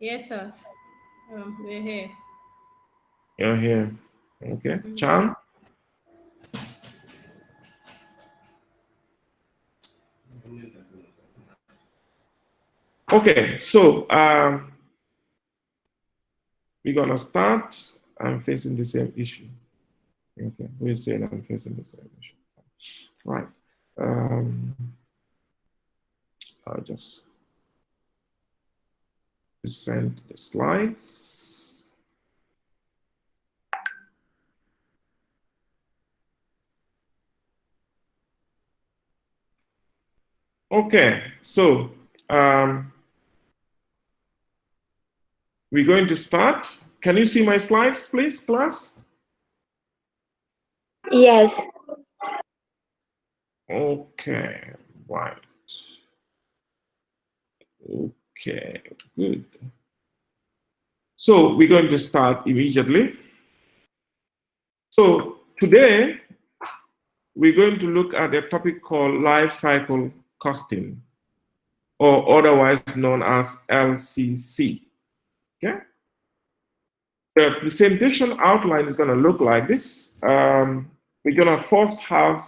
Yes, sir. We're here. You're here. Okay. Charm? Okay, so we're gonna start. I'm facing the same issue. Okay, we're saying I'm facing the same issue. Right. Um, I'll just send the slides. Okay, so we're going to start. Can you see my slides, please, class? Yes. Okay, right. Okay, good. So we're going to start immediately. So today we're going to look at a topic called life cycle costing, or otherwise known as LCC. Okay. The presentation outline is going to look like this. We're going to first have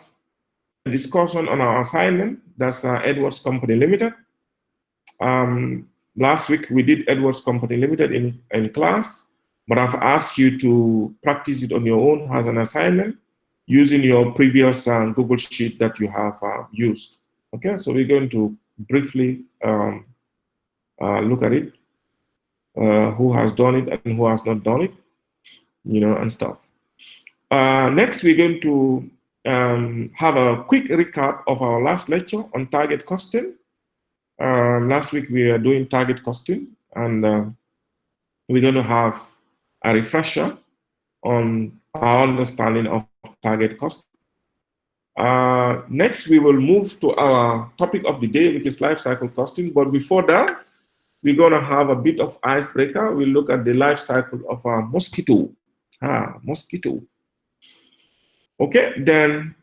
a discussion on our assignment. That's Edwards Company Limited. Last week we did Edwards Company Limited in class, but I've asked you to practice it on your own as an assignment using your previous Google Sheet that you have used. Okay, so we're going to briefly look at it, who has done it and who has not done it, and stuff. Next, we're going to have a quick recap of our last lecture on target costing. Last week we were doing target costing, and we're going to have a refresher on our understanding of target cost. Next, we will move to our topic of the day, which is life cycle costing. But before that, we're going to have a bit of icebreaker. We'll look at the life cycle of our mosquito. Mosquito. Okay, then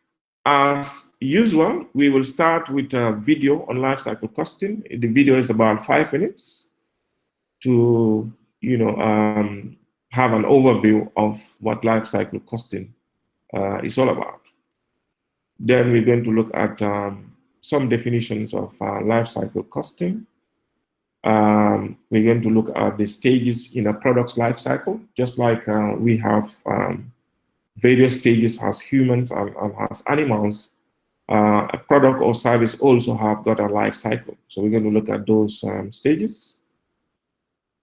as usual, we will start with a video on life cycle costing. The video is about 5 minutes to, have an overview of what life cycle costing is all about. Then we're going to look at some definitions of life cycle costing. We're going to look at the stages in a product's life cycle, just like we have various stages as humans and as animals. A product or service also have got a life cycle. So we're going to look at those stages.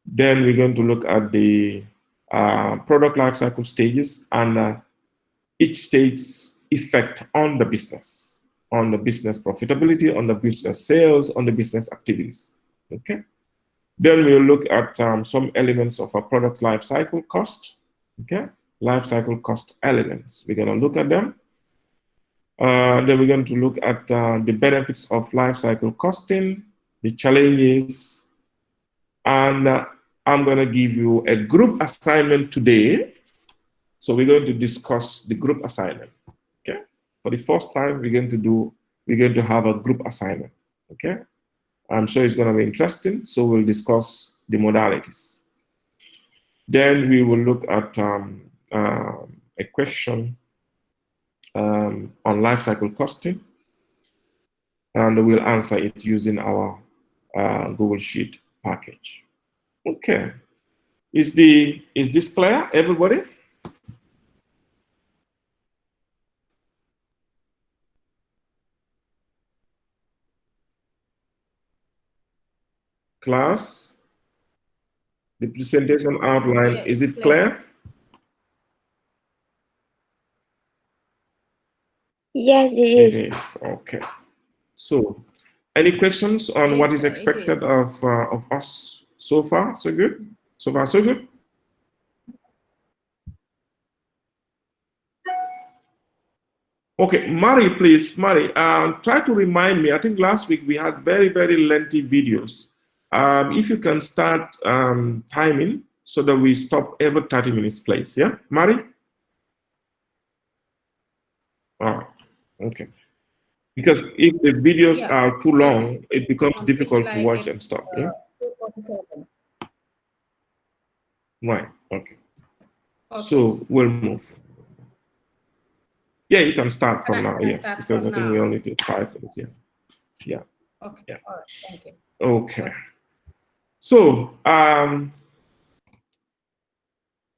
Then we're going to look at the product life cycle stages and each stage's effect on the business profitability, on the business sales, on the business activities. Okay. Then we'll look at some elements of a product life cycle cost. Okay. Life cycle cost elements. We're going to look at them. Then we're going to look at the benefits of life cycle costing, the challenges, and I'm going to give you a group assignment today. So we're going to discuss the group assignment. Okay. For the first time, we're going to have a group assignment. Okay. I'm sure it's going to be interesting. So we'll discuss the modalities. Then we will look at a question on life cycle costing, and we'll answer it using our Google Sheet package. Okay. Is this clear, everybody? Class, the presentation outline, is it clear? Yes, it is. It is. Okay. So, any questions on Yes, what is sir, it expected is. of us so far? So good? So far, so good? Okay, Mari, please, Mari, try to remind me. I think last week we had very, very lengthy videos. If you can start timing so that we stop every 30 minutes, please. Yeah, Mari? All right, okay. Because if the videos Yeah, are too I long, it becomes it's difficult to like watch and it's stuff. Yeah. 2:47. Right. Okay. Okay. So we'll move. Yeah, you can start from now. I can Yes, start because from I think now. we only take 5 minutes. Yeah. Yeah. Okay. Yeah. All right. Thank you. Okay. Okay. So,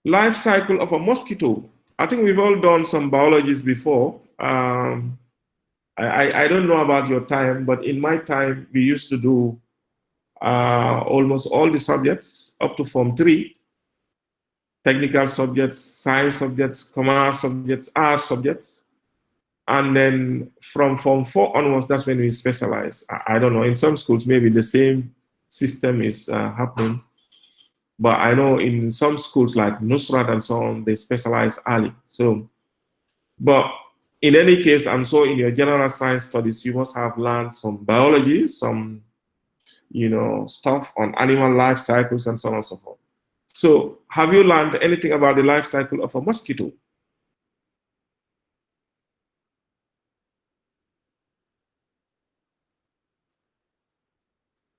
life cycle of a mosquito. I think we've all done some biologies before. I don't know about your time, but in my time, we used to do almost all the subjects up to Form 3, technical subjects, science subjects, commerce subjects, art subjects. And then from Form 4 onwards, that's when we specialize. I don't know, in some schools, maybe the same system is happening. But I know in some schools like Nusrat and so on, they specialize early. So, but in any case, I'm sure in your general science studies, you must have learned some biology, some, stuff on animal life cycles and so on and so forth. So, have you learned anything about the life cycle of a mosquito?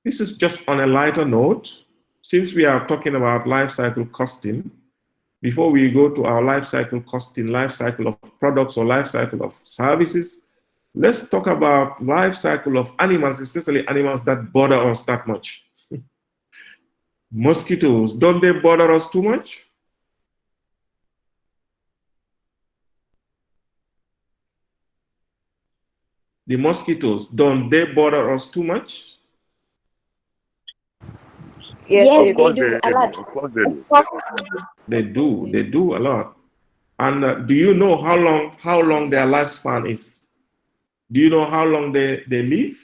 This is just on a lighter note. Since we are talking about life cycle costing, before we go to our life cycle costing, life cycle of products or life cycle of services, let's talk about life cycle of animals, especially animals that bother us that much. Mosquitoes, don't they bother us too much? The mosquitoes, don't they bother us too much? Yes, Of they course do they a do. lot. Of course they do. They do a lot. And do you know how long their lifespan is? Do you know how long they live?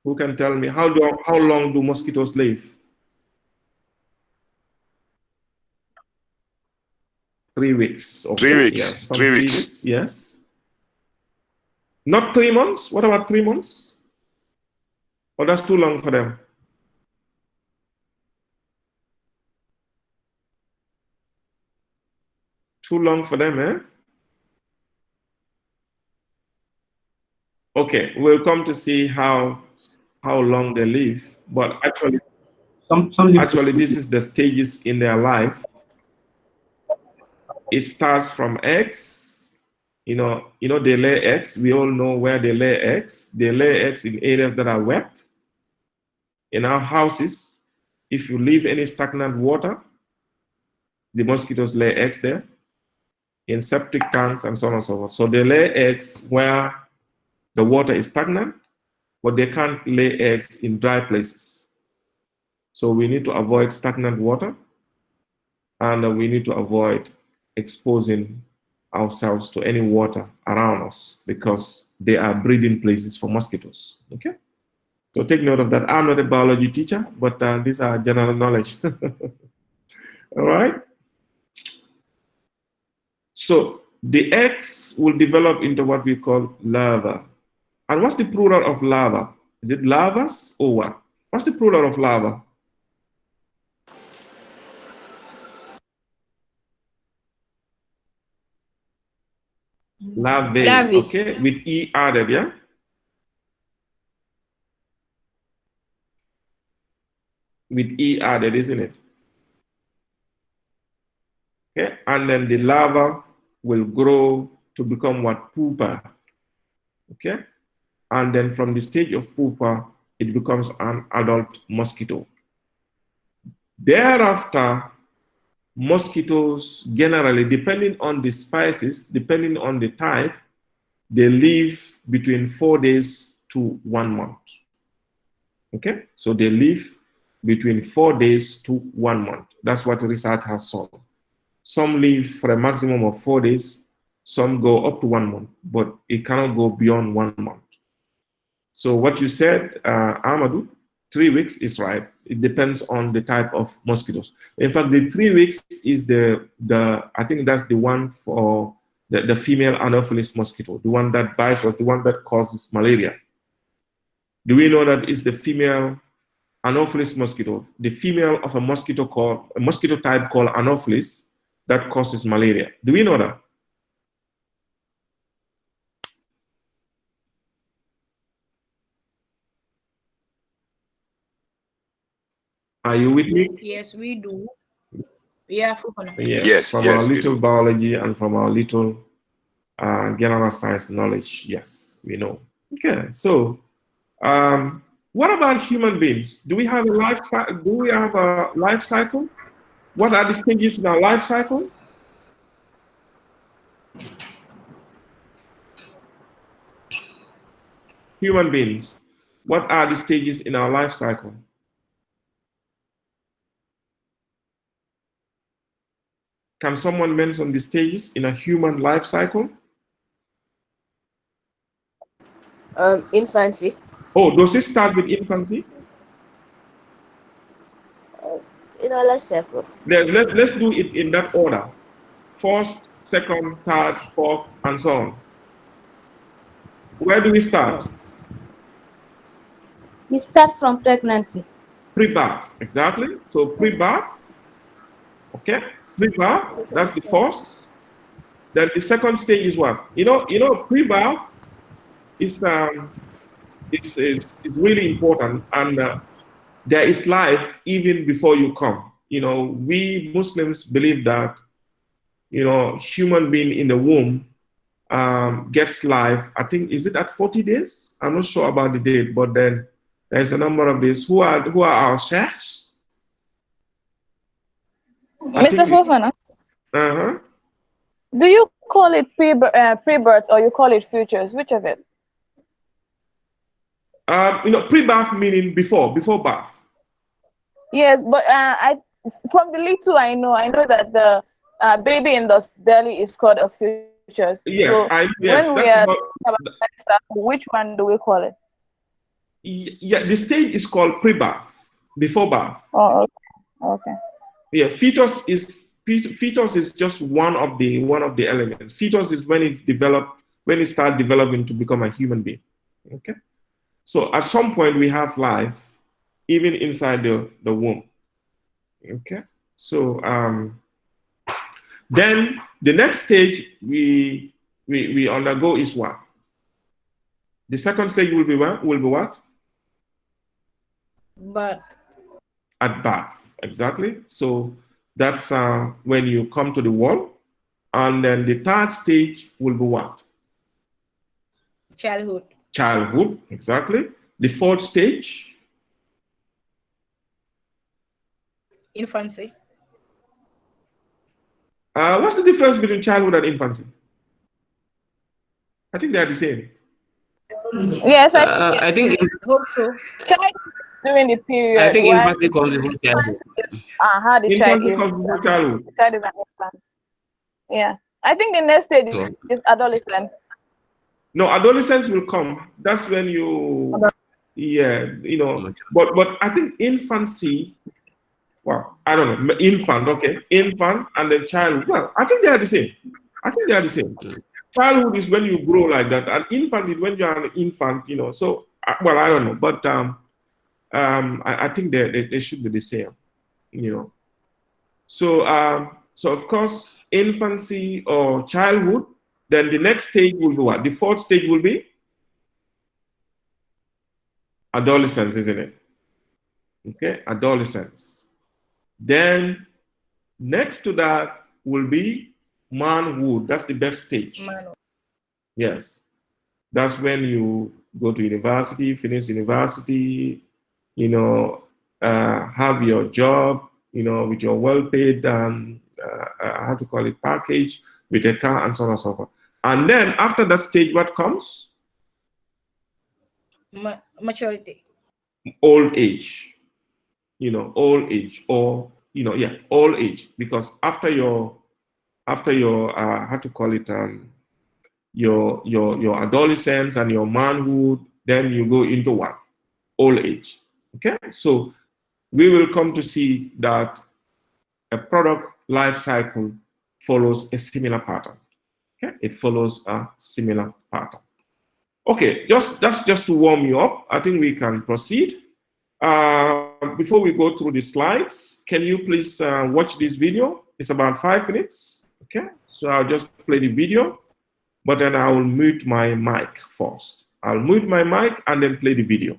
Who can tell me how long do mosquitoes live? 3 weeks. 3 Okay, weeks. yes, some 3 three weeks. weeks, yes. Not 3 months. What about 3 months? Oh, that's too long for them. Too long for them, eh? Okay, we'll come to see how long they live. But Some live actually, this is the stages in their life. It starts from eggs. They lay eggs. We all know where they lay eggs. They lay eggs in areas that are wet. In our houses, if you leave any stagnant water, the mosquitoes lay eggs there. In septic tanks and so on and so forth. So they lay eggs where the water is stagnant, but they can't lay eggs in dry places. So we need to avoid stagnant water, and we need to avoid exposing ourselves to any water around us because they are breeding places for mosquitoes. Okay? So take note of that. I'm not a biology teacher, but these are general knowledge. All right? So the eggs will develop into what we call larvae. And what's the plural of larva? Is it larvas or what? What's the plural of larva? Larvae, Larvae. okay, with E added, yeah? With E added, isn't it? Okay, and then the larva will grow to become what? Pupa, okay? And then from the stage of pupa, it becomes an adult mosquito. Thereafter, mosquitoes generally, depending on the species, depending on the type, they live between 4 days to 1 month. Okay, so they live between 4 days to 1 month. That's what research has shown. Some live for a maximum of 4 days, some go up to 1 month, but it cannot go beyond 1 month. So what you said, Amadou, 3 weeks is right. It depends on the type of mosquitoes. In fact, the 3 weeks is the I think that's the one for the female Anopheles mosquito, the one that bites or the one that causes malaria. Do we know that it's the female Anopheles mosquito, the female of a mosquito type called Anopheles that causes malaria? Do we know that? Are you with me? Yes, we do. Yeah, Fufana. Yes, from our little biology and from our little general science knowledge. Yes, we know. Okay, so what about human beings? Do we have a life? Do we have a life cycle? What are the stages in our life cycle? Human beings. What are the stages in our life cycle? Can someone mention the stages in a human life cycle? Infancy. Oh, does it start with infancy? In our life cycle. Let's do it in that order. First, second, third, fourth, and so on. Where do we start? We start from pregnancy. Pre-birth, exactly. So pre-birth, okay? Pre-birth, that's the first. Then the second stage is what? Pre-birth is really important, and there is life even before you come. We Muslims believe that human being in the womb gets life. I think is it at 40 days? I'm not sure about the date, but then there's a number of days. Who are our sheikhs? I Mr. think it's Fofana, uh-huh. do you call it pre-birth or you call it futures? Which of it? Pre-birth meaning before birth. Yes, but from the little I know that the baby in the belly is called a futures. Yes, So yes, when we that's are about. talking about lifestyle, which one do we call it? Yeah, the stage is called pre-birth, before birth. Oh, okay. Okay. Yeah, fetus is just one of the elements. Fetus is when it starts developing to become a human being. Okay, so at some point we have life, even inside the womb. Okay, so then the next stage we undergo is what? The second stage will be what? But At birth, exactly. So that's when you come to the world. And then the third stage will be what? childhood, Childhood, exactly. The fourth stage, infancy, what's the difference between childhood and infancy? I think they are the same. Yes, I I think hope so. child during the I period think while infancy comes before childhood. infant is how the child Infancy is. comes before childhood. The child is an infant. Yeah. I think the next stage So is adolescence. No, adolescence will come. That's when yeah, but I think infancy, well, I don't know, infant, okay, infant and then childhood. Well, I think they are the same. I think they are the same. Childhood is when you grow like that, and infant is when you are an infant, So, well, I don't know, but I think they should be the same. So of course, infancy or childhood. Then the next stage will be what? The fourth stage will be adolescence, isn't it? Okay, adolescence. Then next to that will be manhood. That's the best stage. Man, Yes. That's when you go to university, finish university, have your job, with your well-paid, how to call it, package, with a car and so on and so forth. And then after that stage, what comes? maturity, Old age, old age, or, yeah, old age. Because after your how to call it, your adolescence and your manhood, then you go into what? Old age. Okay, so we will come to see that a product life cycle follows a similar pattern. Okay, it follows a similar pattern. Okay, that's just to warm you up. I think we can proceed. Before we go through the slides, can you please watch this video? It's about 5 minutes. Okay, so I'll just play the video, but then I will mute my mic first. I'll mute my mic and then play the video.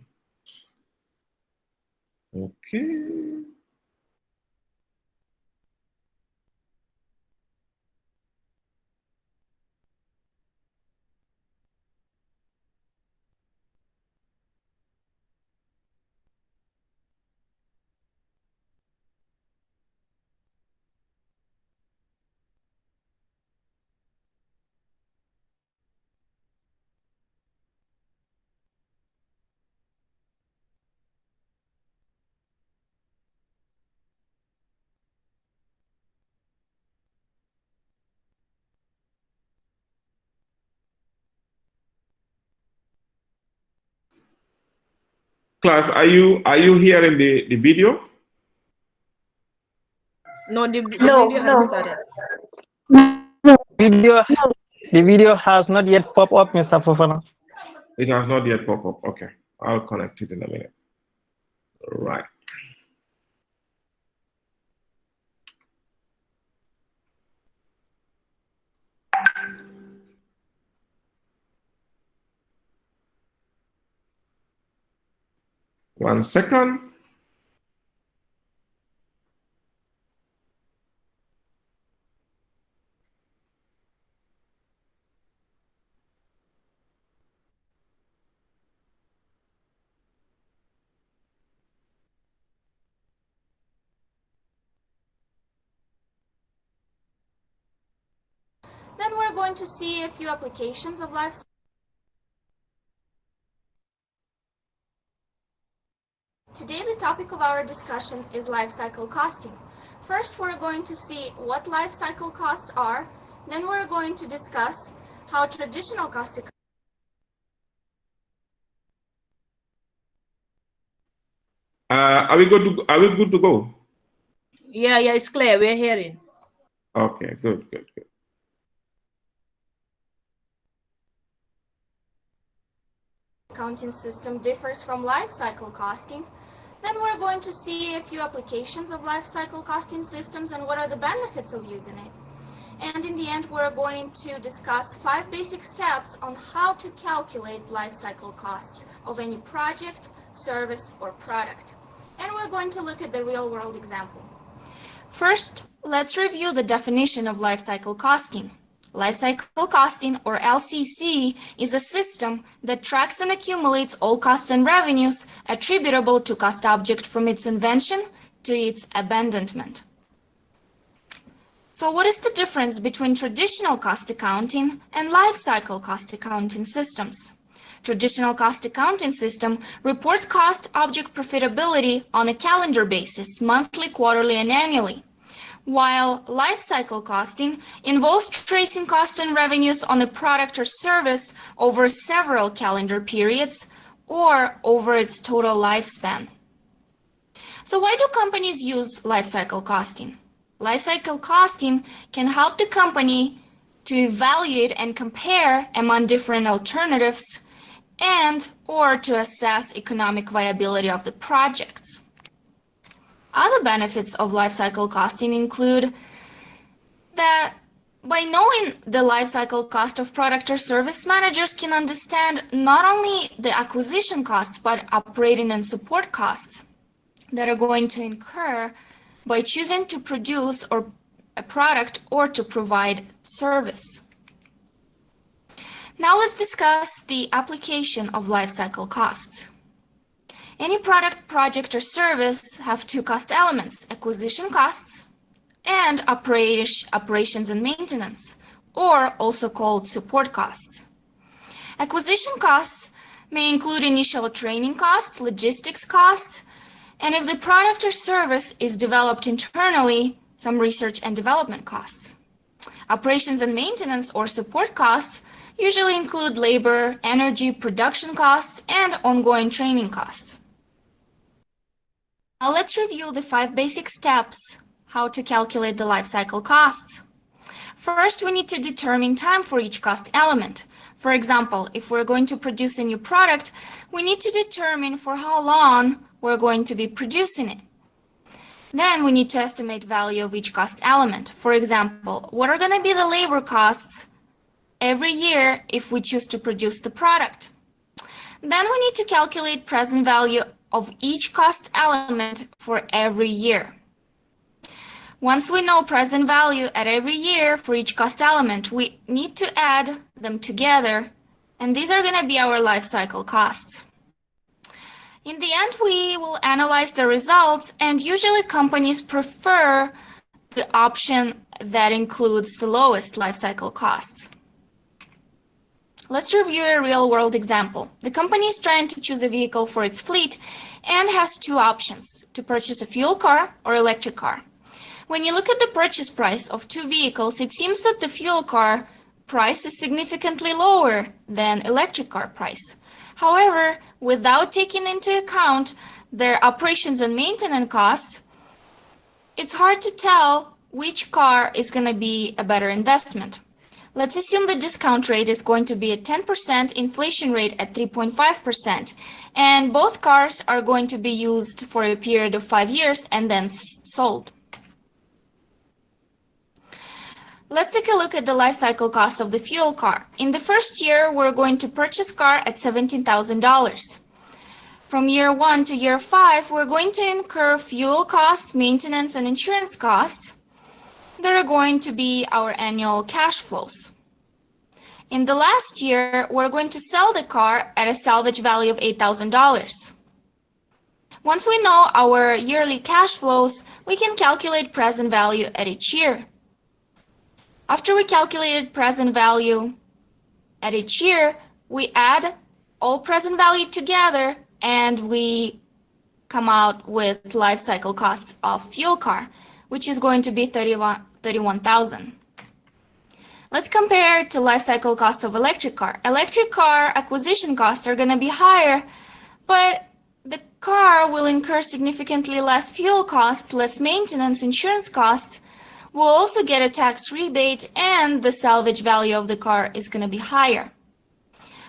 Okay. Class, are you hearing the video? No, the No, video no. hasn't started. Video, the video has not yet popped up, Mr. Fofana. It has not yet popped up. Okay, I'll connect it in a minute. Right. One second. Then we're going to see a few applications of life. Today the topic of our discussion is life cycle costing. First we're going to see what life cycle costs are, then we're going to discuss how traditional cost accounting. Are we good to go? Yeah, it's clear. We're hearing. Okay, good. Accounting system differs from life cycle costing. Then we're going to see a few applications of life cycle costing systems and what are the benefits of using it. And in the end, we're going to discuss 5 basic steps on how to calculate life cycle costs of any project, service, or product. And we're going to look at the real-world example. First, let's review the definition of life cycle costing. Life cycle costing, or LCC, is a system that tracks and accumulates all costs and revenues attributable to cost object from its invention to its abandonment. So what is the difference between traditional cost accounting and life cycle cost accounting systems? Traditional cost accounting system reports cost object profitability on a calendar basis, monthly, quarterly, and annually, while life cycle costing involves tracing costs and revenues on a product or service over several calendar periods or over its total lifespan. So why do companies use life cycle costing? Life cycle costing can help the company to evaluate and compare among different alternatives and or to assess economic viability of the projects. Other benefits of life cycle costing include that by knowing the life cycle cost of product or service, managers can understand not only the acquisition costs but operating and support costs that are going to incur by choosing to produce or a product or to provide service. Now let's discuss the application of life cycle costs. Any product, project, or service have 2 cost elements: acquisition costs and operations and maintenance, or also called support costs. Acquisition costs may include initial training costs, logistics costs, and if the product or service is developed internally, some research and development costs. Operations and maintenance or support costs usually include labor, energy, production costs, and ongoing training costs. Now let's review the 5 basic steps how to calculate the life cycle costs. First, we need to determine time for each cost element. For example, if we're going to produce a new product, we need to determine for how long we're going to be producing it. Then we need to estimate value of each cost element. For example, what are going to be the labor costs every year if we choose to produce the product? Then we need to calculate present value of each cost element for every year. Once we know present value at every year for each cost element, we need to add them together, and these are going to be our life cycle costs. In the end, we will analyze the results, and usually companies prefer the option that includes the lowest life cycle costs. Let's review a real-world example. The company is trying to choose a vehicle for its fleet and has 2 options: to purchase a fuel car or electric car. When you look at the purchase price of 2 vehicles, it seems that the fuel car price is significantly lower than electric car price. However, without taking into account their operations and maintenance costs, it's hard to tell which car is going to be a better investment. Let's assume the discount rate is going to be at 10%, inflation rate at 3.5%, and both cars are going to be used for a period of 5 years and then sold. Let's take a look at the life cycle cost of the fuel car. In the first year, we're going to purchase car at $17,000. From year 1 to year 5, we're going to incur fuel costs, maintenance, and insurance costs that are going to be our annual cash flows. In the last year, we're going to sell the car at a salvage value of $8,000. Once we know our yearly cash flows, we can calculate present value at each year. After we calculated present value at each year, we add all present value together and we come out with life cycle costs of fuel car, which is going to be $31,000. Let's compare it to life cycle cost of electric car. Electric car acquisition costs are going to be higher, but the car will incur significantly less fuel costs, less maintenance, insurance costs. We'll also get a tax rebate, and the salvage value of the car is going to be higher.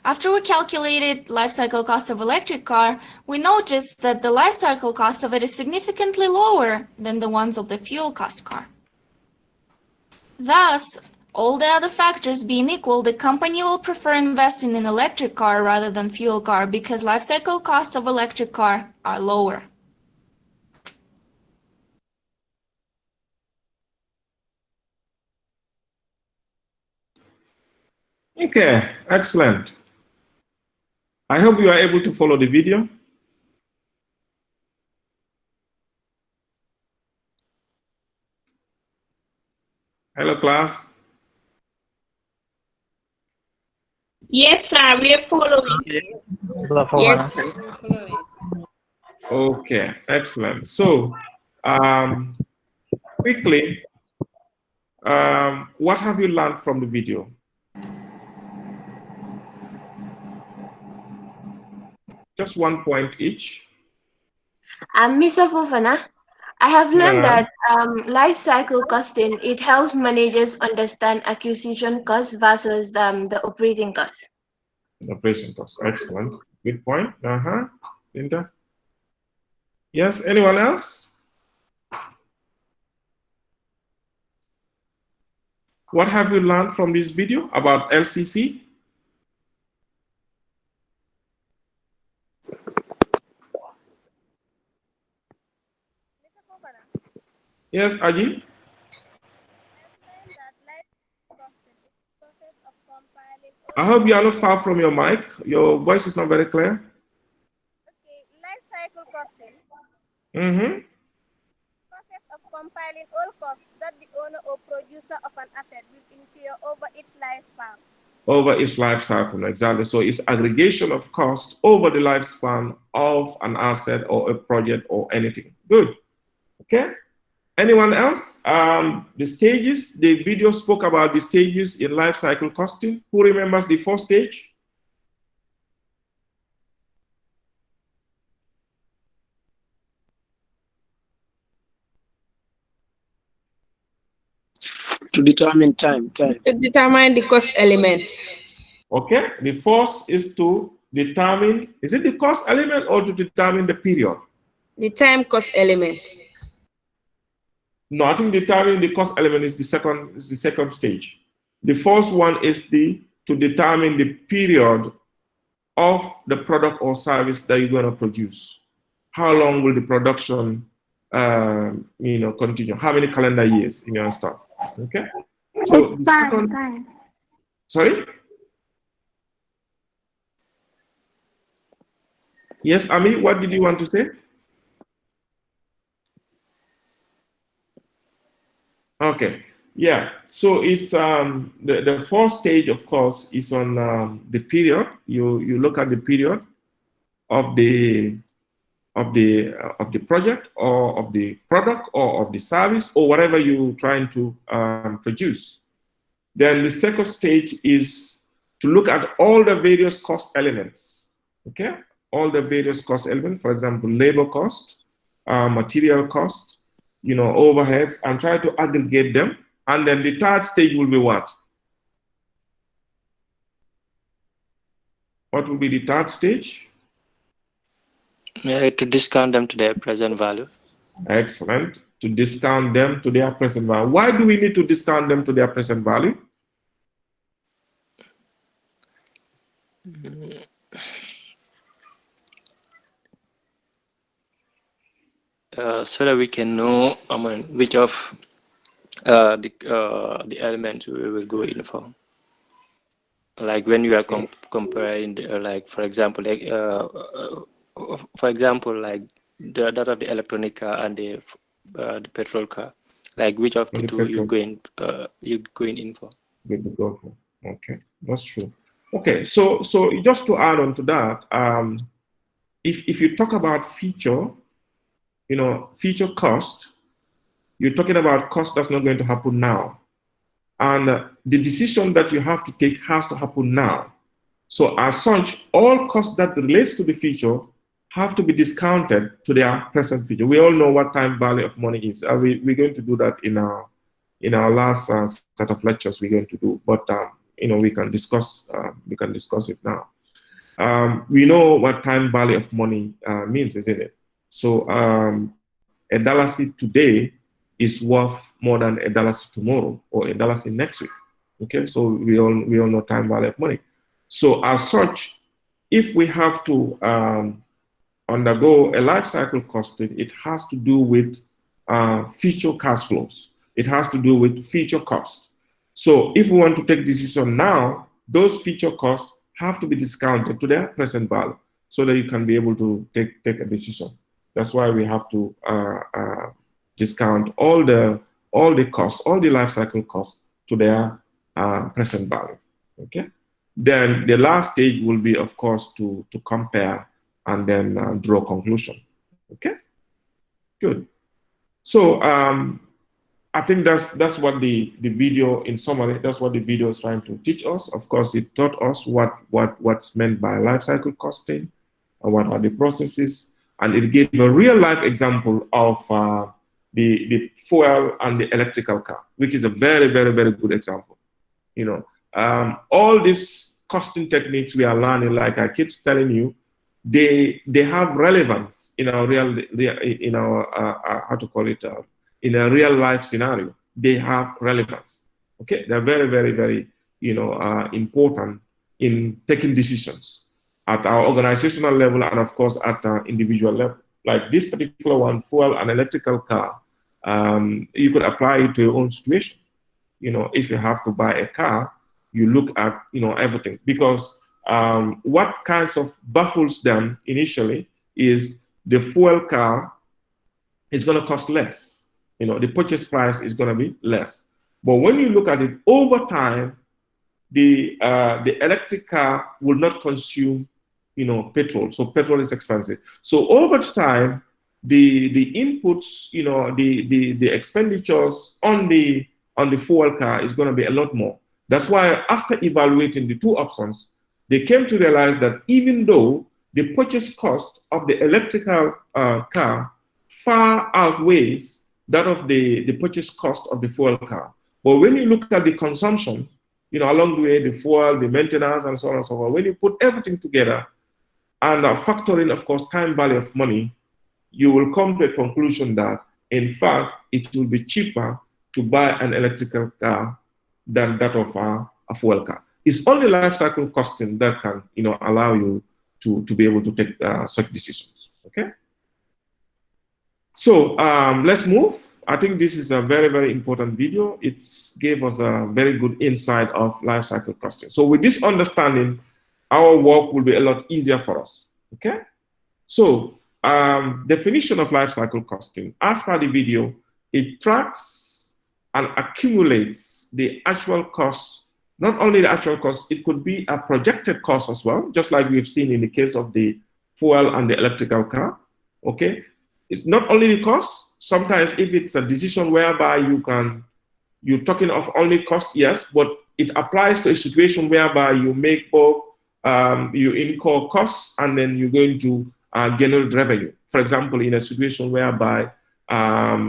After we calculated life cycle cost of electric car, we noticed that the life cycle cost of it is significantly lower than the ones of the fuel cost car. Thus, all the other factors being equal, the company will prefer investing in electric car rather than fuel car because life cycle costs of electric car are lower. Okay, excellent. I hope you are able to follow the video. Hello, class. Yes, sir. We are following. Yes. Okay, excellent. So, quickly, what have you learned from the video? Just 1 point each. Mr. Fofana, I have learned that life cycle costing, it helps managers understand acquisition costs versus the operating costs. Operation costs. Excellent. Good point. Linda? Yes, anyone else? What have you learned from this video about LCC? Yes, Ajit? I hope you are not far from your mic. Your voice is not very clear. Okay, life cycle costing. Process of compiling all costs that the owner or producer of an asset will incur over its lifespan. Over its life cycle, exactly. So it's aggregation of costs over the lifespan of an asset or a project or anything. Good. Okay. Anyone else? The stages, the video spoke about the stages in life cycle costing. Who remembers the first stage? To determine time. To determine the cost element. Okay, the first is to determine, is it the cost element or to determine the period? The time cost element. No, I think determining the cost element is the second stage. The first one is to determine the period of the product or service that you're going to produce. How long will the production continue? How many calendar years in your stuff? Okay. So the second, sorry? Yes, Ami, what did you want to say? Okay, yeah. So it's the first stage, of course, is on the period. You look at the period of the project or of the product or of the service or whatever you're trying to produce. Then the second stage is to look at all the various cost elements. Okay, all the various cost elements, for example, labor cost, material cost, overheads, and try to aggregate them. And then the third stage will be what? What will be the third stage? Yeah, to discount them to their present value. Excellent. To discount them to their present value. Why do we need to discount them to their present value? So that we can know, which of the elements we will go in for. Like when you are comparing, like for example, like that of the electronic car and the petrol car, like which of the two you going in for? Okay, that's true. Okay, so just to add on to that, if you talk about feature cost, you're talking about cost that's not going to happen now. And the decision that you have to take has to happen now. So as such, all costs that relates to the feature have to be discounted to their present feature. We all know what time value of money is. We're going to do that in our last set of lectures we're going to do. But we can discuss it now. We know what time value of money means, isn't it? So $1 today is worth more than $1 tomorrow or $1 next week. Okay, so we all know time value of money. So as such, if we have to undergo a life cycle costing, it has to do with future cash flows. It has to do with future costs. So if we want to take decision now, those future costs have to be discounted to their present value so that you can be able to take a decision. That's why we have to discount all the costs, all the life cycle costs to their present value. Okay. Then the last stage will be, of course, to compare and then draw conclusion. Okay. Good. So I think that's what the video, in summary, that's what the video is trying to teach us. Of course, it taught us what's meant by life cycle costing, and what are the processes, and it gave a real life example of the fuel and the electrical car, which is a very, very, very good example. All these costing techniques we are learning, like I keep telling you, they have relevance in our in a real life scenario. They have relevance. Okay, they're very, very, very important in taking decisions at our organizational level and of course at our individual level. Like this particular one, fuel and electrical car, you could apply it to your own situation. If you have to buy a car, you look at everything, because what kinds of baffles them initially is the fuel car is going to cost less. The purchase price is going to be less. But when you look at it over time, the electric car will not consume petrol. So petrol is expensive. So over time, the inputs, the expenditures on the fuel car is going to be a lot more. That's why after evaluating the two options, they came to realize that even though the purchase cost of the electrical car far outweighs that of the purchase cost of the fuel car, but when you look at the consumption, along the way, the fuel, the maintenance, and so on and so forth, when you put everything together and factor in, of course, time value of money, you will come to a conclusion that, in fact, it will be cheaper to buy an electrical car than that of a fuel car. It's only life cycle costing that can, allow you to be able to take such decisions. Okay. So let's move. I think this is a very, very important video. It gave us a very good insight of life cycle costing. So with this understanding, our work will be a lot easier for us. Okay. So definition of life cycle costing. As per the video, it tracks and accumulates the actual cost. Not only the actual cost, it could be a projected cost as well, just like we've seen in the case of the fuel and the electrical car. Okay. It's not only the cost. Sometimes if it's a decision whereby you're talking of only cost, yes, but it applies to a situation whereby you make both you incur costs and then you're going to generate revenue. For example, in a situation whereby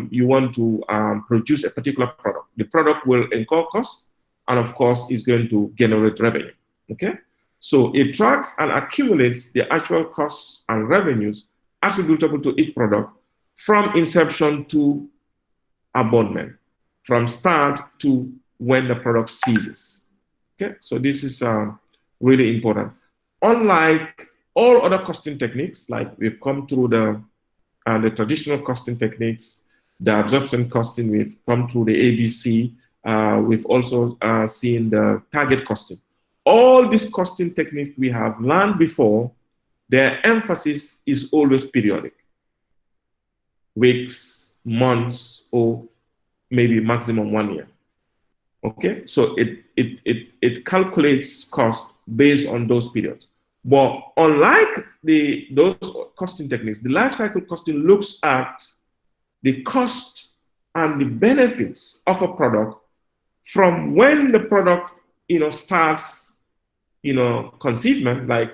you want to produce a particular product, the product will incur costs and of course is going to generate revenue, okay? So it tracks and accumulates the actual costs and revenues attributable to each product from inception to abandonment, from start to when the product ceases. Okay, so this is really important. Unlike all other costing techniques, like we've come through the traditional costing techniques, the absorption costing, we've come through the ABC, we've also seen the target costing. All these costing techniques we have learned before, their emphasis is always periodic. Weeks, months, or maybe maximum 1 year. Okay, so it calculates cost based on those periods. But unlike those costing techniques, the life cycle costing looks at the cost and the benefits of a product from when the product starts conceivement, like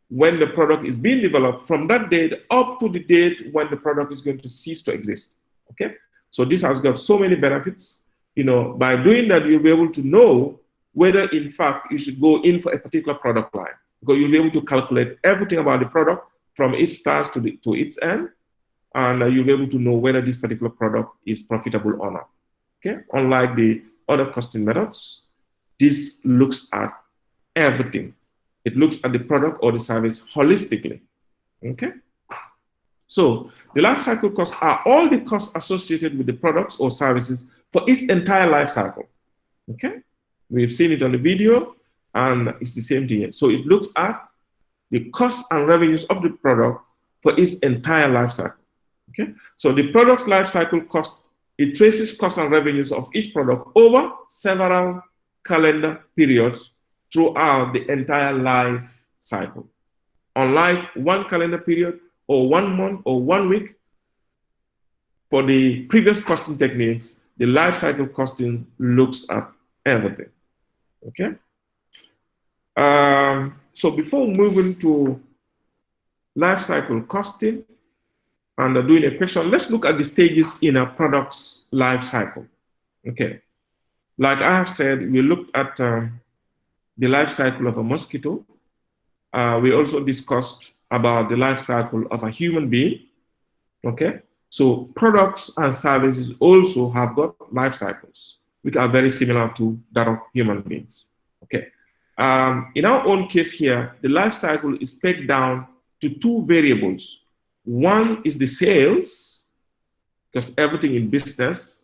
when the product is being developed, from that date up to the date when the product is going to cease to exist. Okay, so this has got so many benefits. By doing that, you'll be able to know whether in fact you should go in for a particular product line, because you'll be able to calculate everything about the product from its start to its end, and you'll be able to know whether this particular product is profitable or not. Okay, unlike the other costing methods, this looks at everything. It looks at the product or the service holistically. Okay, so the life cycle costs are all the costs associated with the products or services for its entire life cycle. Okay, we've seen it on the video, and it's the same thing here. So it looks at the costs and revenues of the product for its entire life cycle. Okay, so the product's life cycle cost, it traces costs and revenues of each product over several calendar periods throughout the entire life cycle. Unlike one calendar period or 1 month or 1 week, for the previous costing techniques, the life cycle costing looks at everything. Okay. So before moving to life cycle costing and doing a question, let's look at the stages in a product's life cycle. Okay. Like I have said, we looked at the life cycle of a mosquito. We also discussed about the life cycle of a human being. Okay, so products and services also have got life cycles, which are very similar to that of human beings. Okay, in our own case here, the life cycle is pegged down to 2 variables. One is the sales, because everything in business,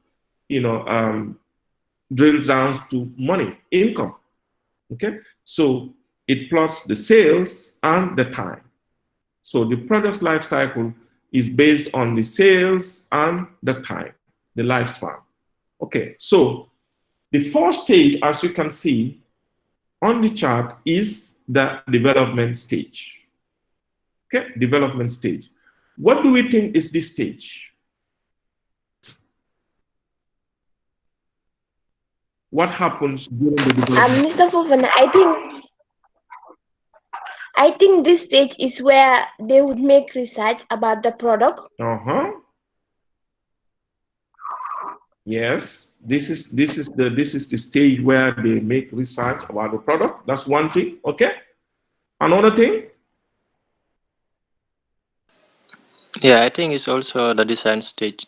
drills down to money, income. Okay, so it plots the sales and the time. So the product's life cycle is based on the sales and the time, the lifespan. Okay, so the first stage, as you can see on the chart, is the development stage. Okay, development stage. What do we think is this stage? What happens during the development? Mr. Fofana, I think this stage is where they would make research about the product. Yes, this is the stage where they make research about the product. That's one thing. Okay. Another thing. Yeah, I think it's also the design stage.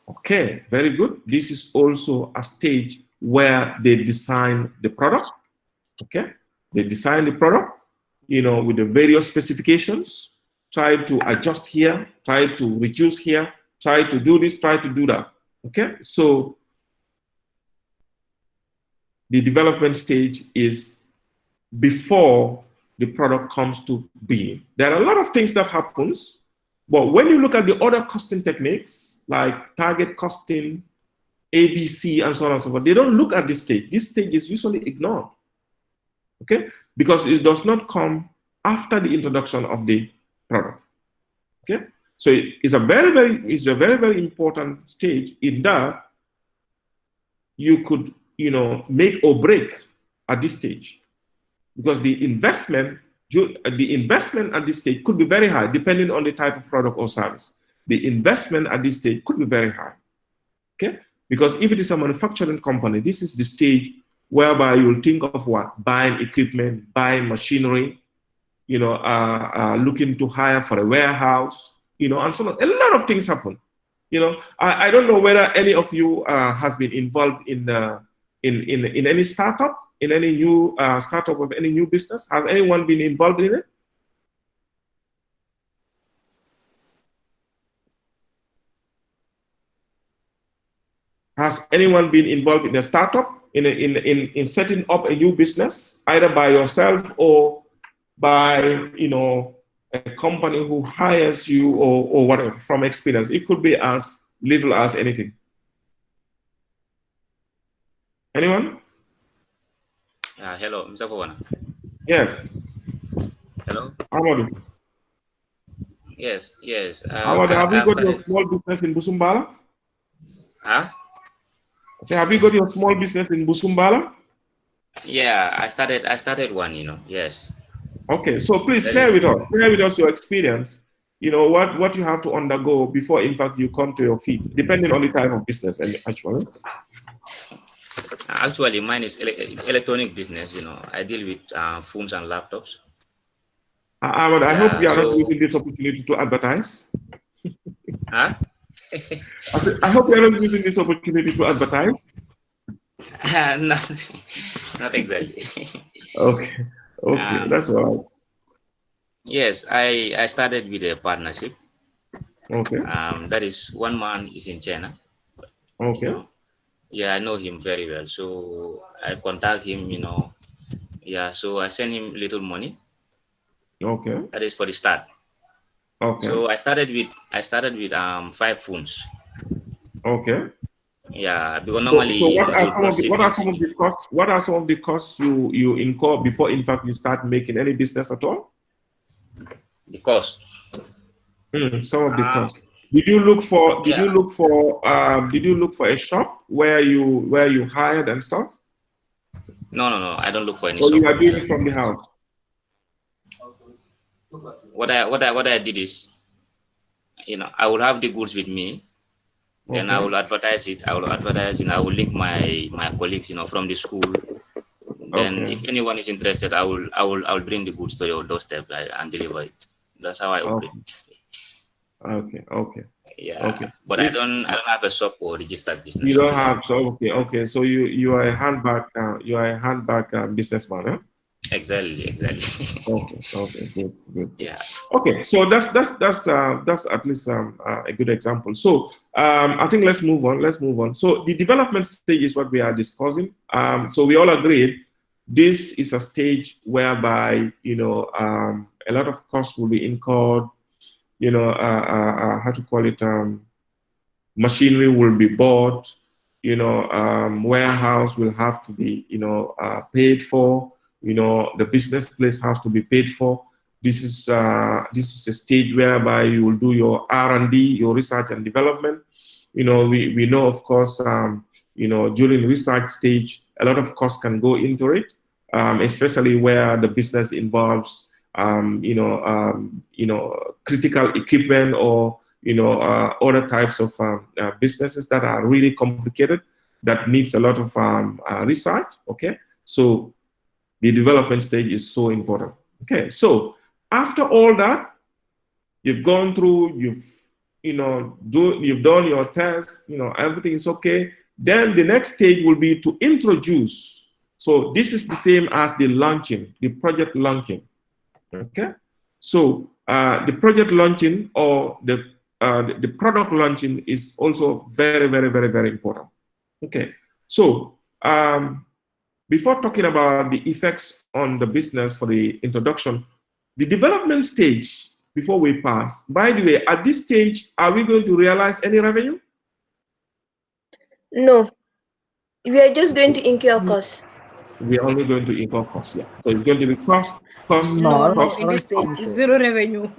Okay, very good. This is also a stage where they design the product. Okay, they design the product, with the various specifications, try to adjust here, try to reduce here, try to do this, try to do that. Okay, so the development stage is before the product comes to being. There are a lot of things that happens, but when you look at the other costing techniques, like target costing, ABC, and so on and so forth, they don't look at this stage. This stage is usually ignored. Okay, because it does not come after the introduction of the product. Okay, so it's a very, very important stage in that you could, make or break at this stage. because the investment at this stage could be very high, depending on the type of product or service. The investment at this stage could be very high, okay? Because if it is a manufacturing company, this is the stage whereby you'll think of what? Buying equipment, buying machinery, you know, looking to hire for a warehouse, you know, and so on. A lot of things happen. You know, I don't know whether any of you has been involved in any startup, in any new startup of any new business. Has anyone been involved in it? Has anyone been involved in a startup, in setting up a new business, either by yourself or by, you know, a company who hires you or whatever, from experience? It could be as little as anything. Anyone? Hello, Mr. Kawana. Yes. Hello. Amadou. Yes, yes. Amadou, have you I've got your started. small business in Busumbala? Huh? I say, have you got your small business in Busumbala? Yeah, I started one, you know. Yes. Okay, so please That share is. with us. Share with us your experience. You know what you have to undergo before, in fact, you come to your feet, depending on the type of business. And actually, Mine is electronic business. You know, I deal with phones and laptops. Ahmad, I hope Yeah. you are not So. using this opportunity to advertise. Huh? I hope you are not using this opportunity to advertise. Not exactly. Okay, okay, that's all right. Yes, I started with a partnership. Okay. That is, one man is in China. Okay. You know, yeah, I know him very well. So I contact him, you know. Yeah, so I send him little money. Okay. That is for the start. Okay. So I started with 5 phones. Okay. Yeah, because So normally, you know, you drop what are shipments. some of the costs? What are some of the costs you incur before, in fact, you start making any business at all? The cost. Some of the costs. Did you look for? Did Yeah. you look for? Did you look for a shop where you hired and stuff? No, I don't look for any Or shop. you are doing it from the house? What I did is, you know, I will have the goods with me. Then I Okay. will advertise it. I will advertise, and I will link my colleagues, you know, from the school. Then Okay. if anyone is interested, I will bring the goods to your doorstep and deliver it. That's how I operate. Okay. Okay. Yeah, Okay. but I If don't have a shop or registered business you on don't the. have, so okay. So you are a handbag businessman, huh? Exactly. Okay, good. Yeah. Okay, so that's at least a good example. So I think let's move on. So the development stage is what we are discussing. So we all agreed this is a stage whereby, you know, a lot of costs will be incurred. You know, how to call it? Machinery will be bought. You know, warehouse will have to be, you know, paid for. You know, the business place has to be paid for. This is a stage whereby you will do your R&D, your research and development. You know, we know, of course, you know, during research stage, a lot of costs can go into it, especially where the business involves, you know, critical equipment or, you know, other types of businesses that are really complicated, that needs a lot of research. Okay, so the development stage is so important. Okay, so after all that, you've gone through, you've done your test, you know, everything is okay. Then the next stage will be to introduce. So this is the same as the launching, the project launching. Okay, so the project launching or the product launching is also very, very, very, very important. Okay, so before talking about the effects on the business for the introduction, the development stage, before we pass, by the way, at this stage, are we going to realize any revenue? No, we are just going to incur costs. We're only going to incur costs, yes. So it's going to be cost. No, in this stage, zero revenue.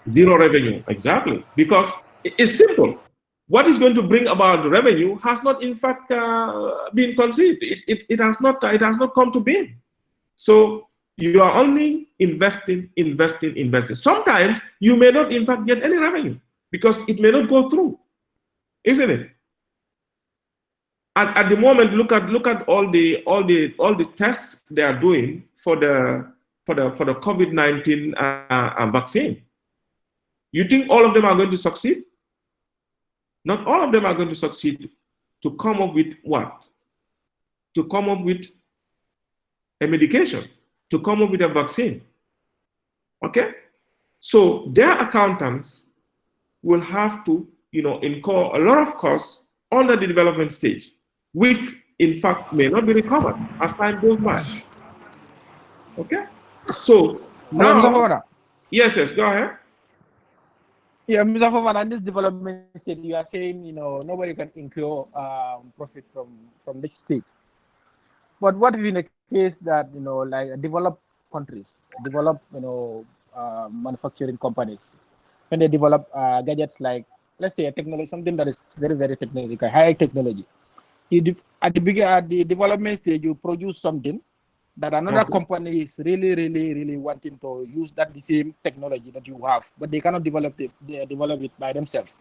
Zero revenue, exactly. Because it's simple. What is going to bring about the revenue has not, in fact, been conceived. It has not come to being. So you are only investing. Sometimes you may not, in fact, get any revenue because it may not go through, isn't it? At the moment, look at all the tests they are doing for the COVID-19 vaccine. You think all of them are going to succeed? Not all of them are going to succeed to come up with what? To come up with a medication, to come up with a vaccine. Okay? So their accountants will have to, incur a lot of costs under the development stage, which in fact may not be recovered as time goes by. Okay? So now, yes, go ahead. Yeah, Mr. Foman, on this development stage, you are saying, nobody can incur profit from this stage. But what if in a case that, like developed countries, manufacturing companies, when they develop gadgets like, let's say, a technology, something that is very, very technical, high technology. At the development stage, you produce something that another company is really, really, really wanting to use the same technology that you have, but they cannot develop it. They develop it by themselves.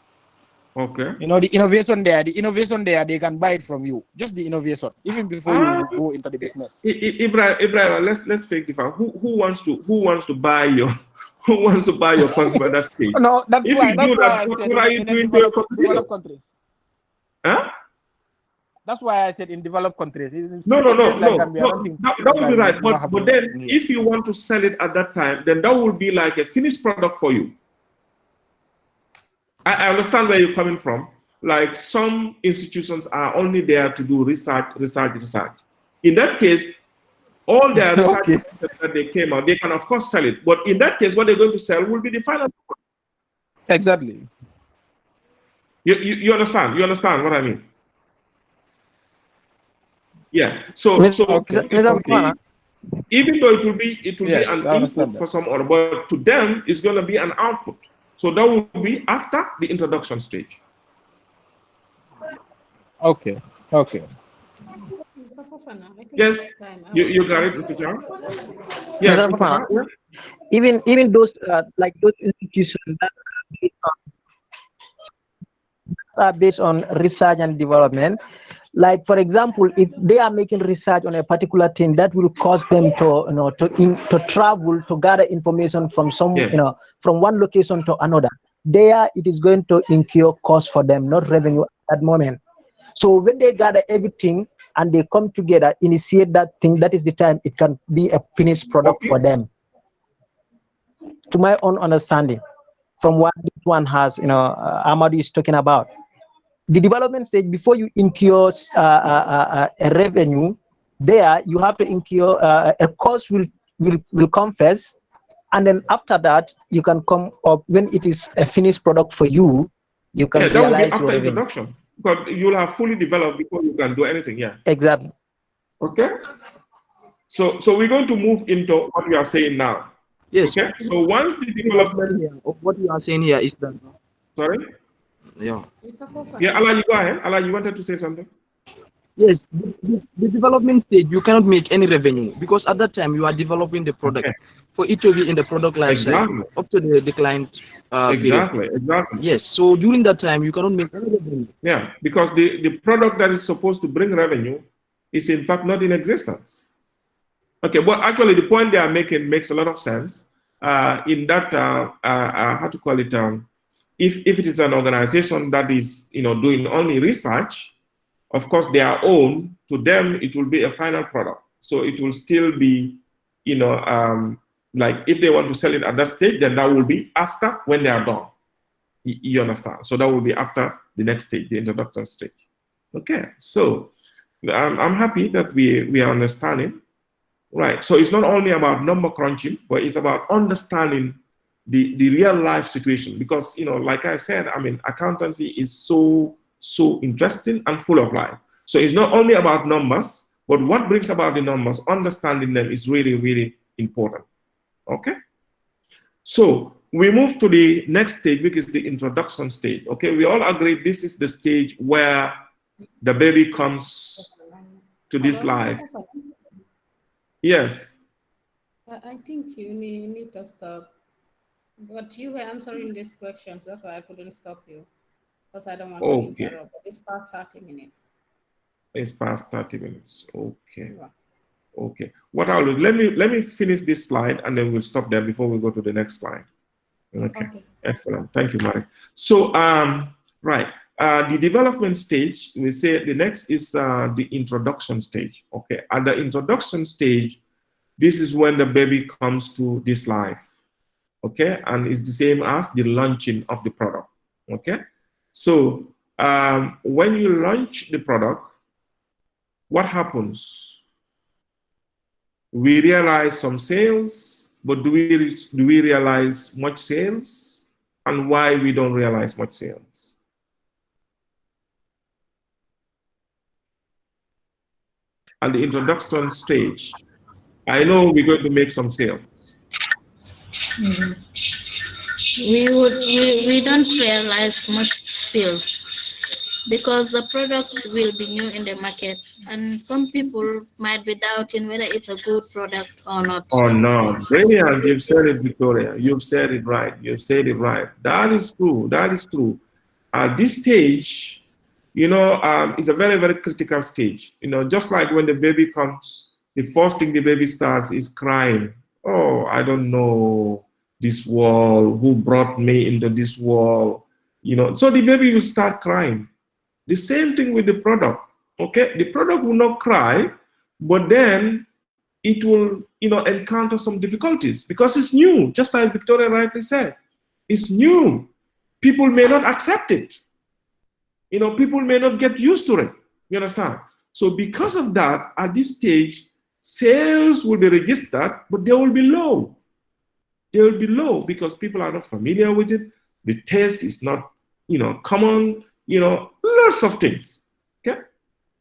Okay. The innovation there, they can buy it from you. Just the innovation, even before you go into the business. Ibrahim, let's fake the fact. Who wants to buy your consumer at that stage? No, that's if why. you That's do why that, I what said are you doing to your competitors? country. Huh? That's why I said in developed countries. No. Like That would be right. But then, if you want to sell it at that time, then that will be like a finished product for you. I understand where you're coming from. Like some institutions are only there to do research. In that case, all their research that they came out, they can of course sell it. But in that case, what they're going to sell will be the final product. Exactly. You understand? You understand what I mean? Yeah. So even though it will be an input for some order, but to them it's going to be an output. So that will be after the introduction stage. Okay. Mr. Fofana, I think yes, you got it, Mr. John. Yes, Mr. Fofana. Even those like those institutions that are based on research and development. Like for example, if they are making research on a particular thing, that will cause them to travel to gather information from from one location to another. There, it is going to incur cost for them, not revenue at that moment. So when they gather everything and they come together, initiate that thing, that is the time it can be a finished product for them. To my own understanding, from what this one has, Amadu is talking about. The development stage, before you incur a revenue, there you have to incur a cost will come first, and then after that you can come up when it is a finished product for you. You can that will be realize after your introduction, because you'll have fully developed before you can do anything. Yeah. Exactly. Okay. So we're going to move into what we are saying now. Yes. Okay. So once the development of what you are saying here is that. Sorry. Yeah. Yeah, Allah, you go ahead. Allah, you wanted to say something? Yes, the development stage, you cannot make any revenue because at that time you are developing the product for it to be in the product life cycle up to the client exactly. Yes, so during that time you cannot make any revenue. Yeah, because the product that is supposed to bring revenue is in fact not in existence. Okay, but actually the point they are making makes a lot of sense. In that, how to call it? If it is an organization that is doing only research, of course their own, to them it will be a final product. So it will still be, like if they want to sell it at that stage, then that will be after when they are done. You understand? So that will be after the next stage, the introduction stage. Okay, so I'm happy that we are understanding. Right, so it's not only about number crunching, but it's about understanding the real life situation, because like I said, I mean, accountancy is so interesting and full of life. So it's not only about numbers, but what brings about the numbers, understanding them is really, really important. Okay, so we move to the next stage, which is the introduction stage. Okay, we all agree this is the stage where the baby comes to this life. Yes. I think you need to stop. But you were answering these questions. That's why I couldn't stop you. Because I don't want to Okay. interrupt. But it's past 30 minutes. It's past 30 minutes. Okay. Yeah. Okay. What I'll do, let me finish this slide and then we'll stop there before we go to the next slide. Okay. Excellent. Thank you, Mari. So right. The development stage, we say the next is the introduction stage. Okay. At the introduction stage, this is when the baby comes to this life. Okay. And it's the same as the launching of the product. Okay. So when you launch the product, what happens? We realize some sales, but do we realize much sales? And why we don't realize much sales? At the introduction stage, I know we're going to make some sales. We don't realize much sales because the product will be new in the market, and some people might be doubting whether it's a good product or not. Oh no, brilliant! You've said it, Victoria. You've said it right. You've said it right. That is true. That is true. At this stage, you know, it's a very, very critical stage. You know, just like when the baby comes, the first thing the baby starts is crying. Oh, I don't know this world. Who brought me into this world? You know, so the baby will start crying. The same thing with the product. Okay, the product will not cry, but then it will, you know, encounter some difficulties because it's new. Just like Victoria rightly said, it's new. People may not accept it. You know, people may not get used to it. You understand? So because of that, at this stage, sales will be registered, but they will be low. They will be low because people are not familiar with it. The taste is not, you know, common, you know, lots of things. Okay?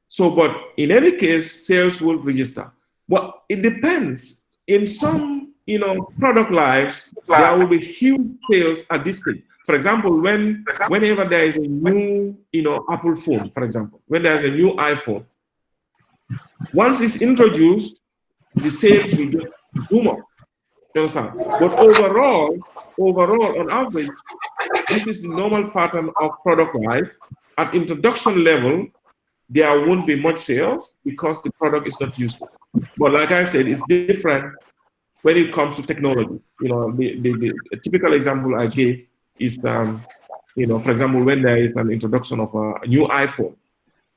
So, but in any case, sales will register. Well, it depends. In some, you know, product lives, there will be huge sales at this stage. For example, whenever there is a new, you know, Apple phone, for example, when there's a new iPhone, once it's introduced, the sales will just zoom up. You understand? But overall, on average, this is the normal pattern of product life. At introduction level, there won't be much sales because the product is not used to. But like I said, it's different when it comes to technology. You know, the typical example I gave is, you know, for example, when there is an introduction of a new iPhone.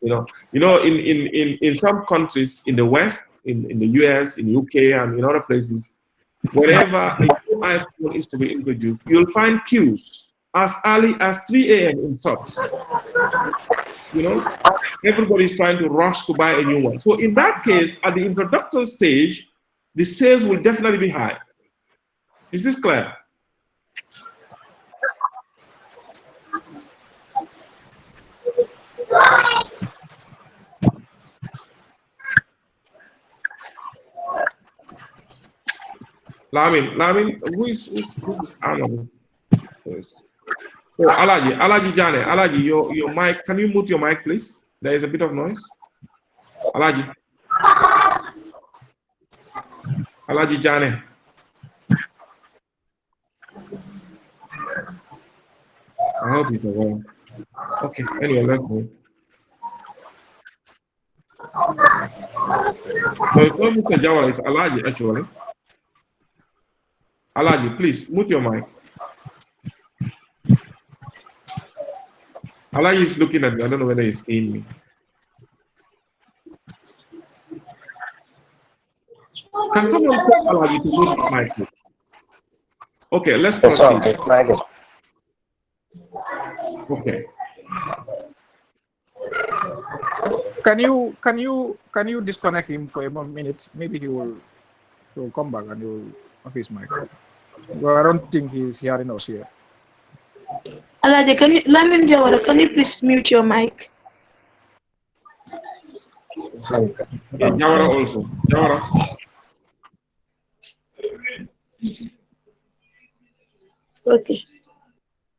In some countries in the West, in the US, in UK, and in other places, whenever a new iPhone is to be introduced, you'll find queues as early as 3 a.m. in shops. You know, everybody's trying to rush to buy a new one. So in that case, at the introduction stage, the sales will definitely be high. Is this clear? Lamin, who is Arnold? Oh, Alaji Jane, Alaji, your mic, can you mute your mic, please? There is a bit of noise. Alaji Jane. I hope he's aware. Okay, anyway, let's go. No, it's not Mr. Jawara, it's Alaji, actually. Alaji, please, mute your mic. Alaji is looking at me. I don't know whether he's seeing me. Can someone tell Alaji to mute his mic, please? Okay, let's proceed. Okay. Can you disconnect him for a minute? Maybe he will come back and he will off his mic. Well, I don't think he's hearing us here. Alaji, can you please mute your mic? Yeah, Jawara also. Jawara. Okay.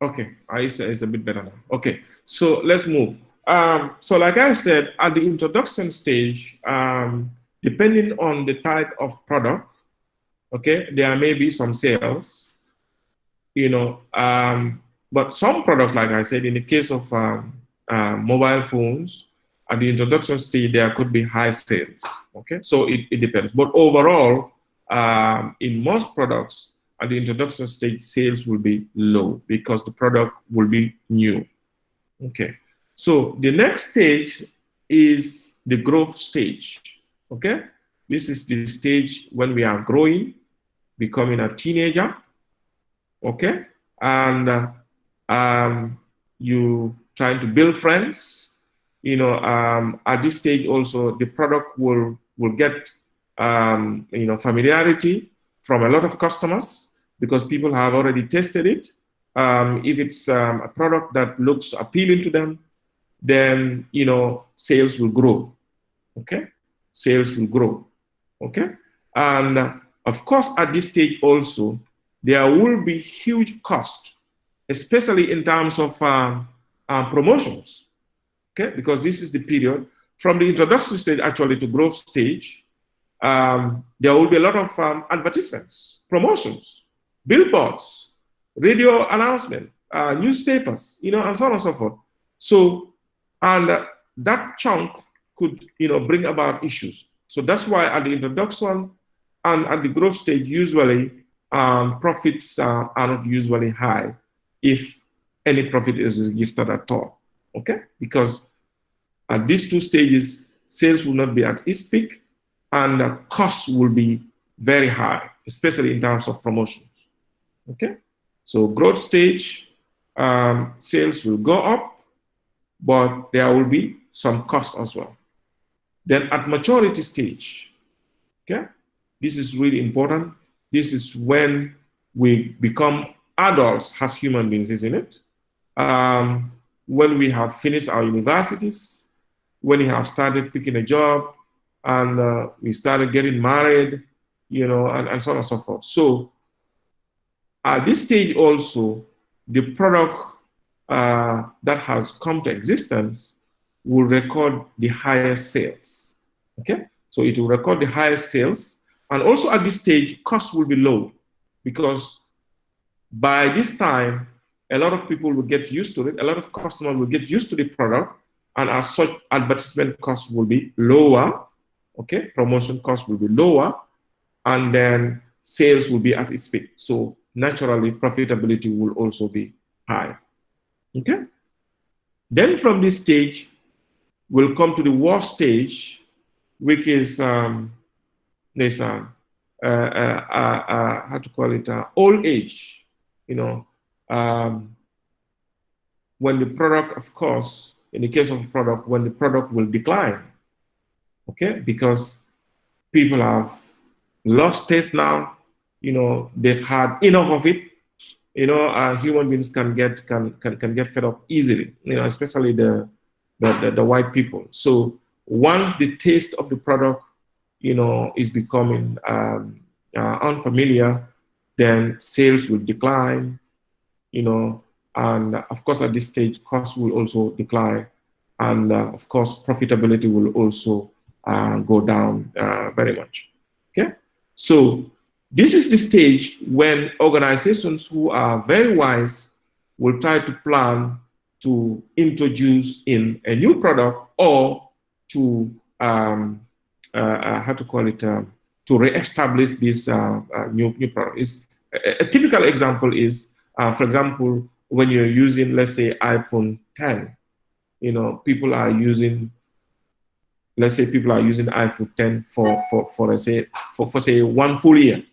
Okay, it's a bit better now. Okay, so let's move. So like I said, at the introduction stage, depending on the type of product, Okay, there may be some sales, you know, but some products, like I said, in the case of mobile phones, at the introduction stage, there could be high sales. Okay, so it depends. But overall, in most products, at the introduction stage, sales will be low because the product will be new. Okay, so the next stage is the growth stage. Okay, this is the stage when we are growing, becoming a teenager. Okay, and you trying to build friends. You know, at this stage also the product will get you know, familiarity from a lot of customers because people have already tested it. If it's a product that looks appealing to them, then you know, sales will grow. Okay, sales will grow. Okay, and of course at this stage also there will be huge cost, especially in terms of promotions. Okay, because this is the period from the introduction stage actually to growth stage. There will be a lot of advertisements, promotions, billboards, radio announcement, newspapers, you know, and so on and so forth. So, and that chunk could, you know, bring about issues. So that's why at the introduction and at the growth stage, usually profits are not usually high, if any profit is registered at all. Okay, because at these two stages, sales will not be at its peak, and the costs will be very high, especially in terms of promotions. Okay, so growth stage, sales will go up, but there will be some costs as well. Then at maturity stage, okay, this is really important. This is when we become adults as human beings, isn't it? When we have finished our universities, when we have started picking a job, and we started getting married, you know, and so on and so forth. So at this stage also, the product that has come to existence will record the highest sales. Okay, so it will record the highest sales, and also at this stage, cost will be low because by this time, a lot of people will get used to it. A lot of customers will get used to the product, and as such, advertisement costs will be lower. Okay, promotion costs will be lower, and then sales will be at its peak. So naturally, profitability will also be high. Okay. Then from this stage, we'll come to the worst stage, which is this how to call it, old age. You know, when the product, of course, in the case of a product, when the product will decline. Okay, because people have lost taste now. You know, they've had enough of it. You know, human beings can get fed up easily. You know, especially the white people. So once the taste of the product, you know, is becoming unfamiliar, then sales will decline. You know, and of course at this stage, costs will also decline, and of course profitability will also go down very much. Okay, so this is the stage when organizations who are very wise will try to plan to introduce in a new product, or to how to call it, to re-establish this new product. A typical example is, for example, when you're using, let's say, iPhone 10, you know, people are using, let's say people are using iPhone 10 for let's say, for say 1 full year.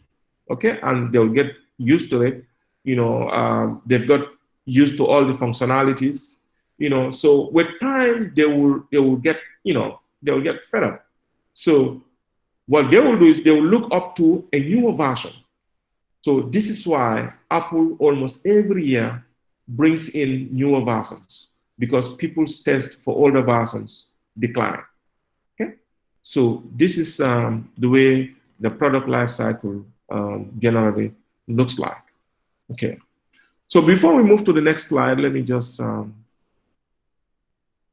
Okay, and they'll get used to it. You know, they've got used to all the functionalities. You know, so with time they will get, you know, they will get fed up. So what they will do is they will look up to a newer version. So this is why Apple almost every year brings in newer versions, because people's taste for older versions decline. Okay, so this is the way the product life cycle generally looks like. Okay, so before we move to the next slide, let me just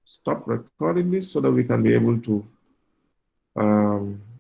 stop recording this so that we can be able to